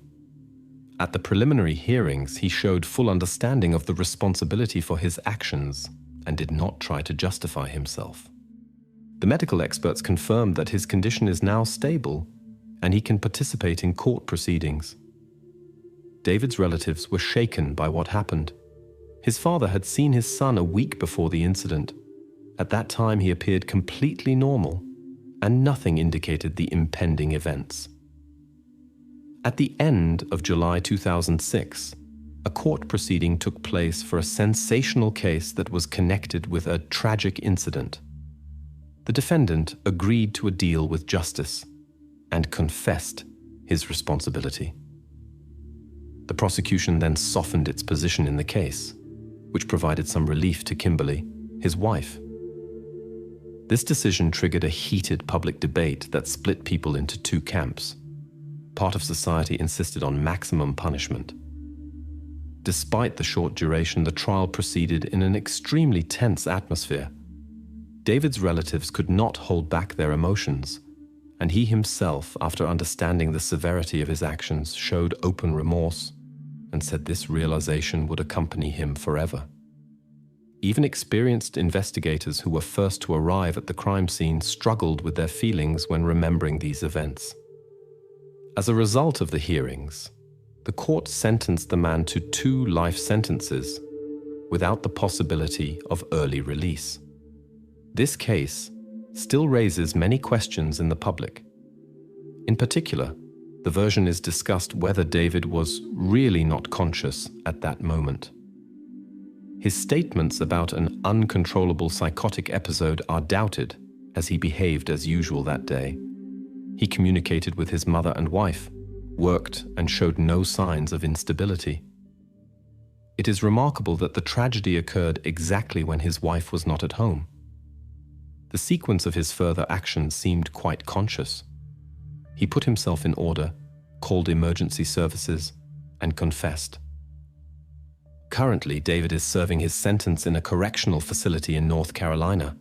At the preliminary hearings, he showed full understanding of the responsibility for his actions and did not try to justify himself. The medical experts confirmed that his condition is now stable and he can participate in court proceedings. David's relatives were shaken by what happened. His father had seen his son a week before the incident. At that time, he appeared completely normal, and nothing indicated the impending events. At the end of July 2006, a court proceeding took place for a sensational case that was connected with a tragic incident. The defendant agreed to a deal with justice and confessed his responsibility. The prosecution then softened its position in the case, which provided some relief to Kimberly, his wife. This decision triggered a heated public debate that split people into two camps. Part of society insisted on maximum punishment. Despite the short duration, the trial proceeded in an extremely tense atmosphere. David's relatives could not hold back their emotions, and he himself, after understanding the severity of his actions, showed open remorse and said this realization would accompany him forever. Even experienced investigators who were first to arrive at the crime scene struggled with their feelings when remembering these events. As a result of the hearings, the court sentenced the man to 2 life sentences without the possibility of early release. This case still raises many questions in the public. In particular, the version is discussed whether David was really not conscious at that moment. His statements about an uncontrollable psychotic episode are doubted, as he behaved as usual that day. He communicated with his mother and wife, worked, and showed no signs of instability. It is remarkable that the tragedy occurred exactly when his wife was not at home. The sequence of his further actions seemed quite conscious. He put himself in order, called emergency services, and confessed. Currently, David is serving his sentence in a correctional facility in North Carolina,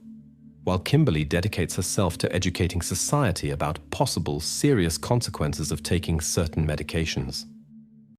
while Kimberly dedicates herself to educating society about possible serious consequences of taking certain medications.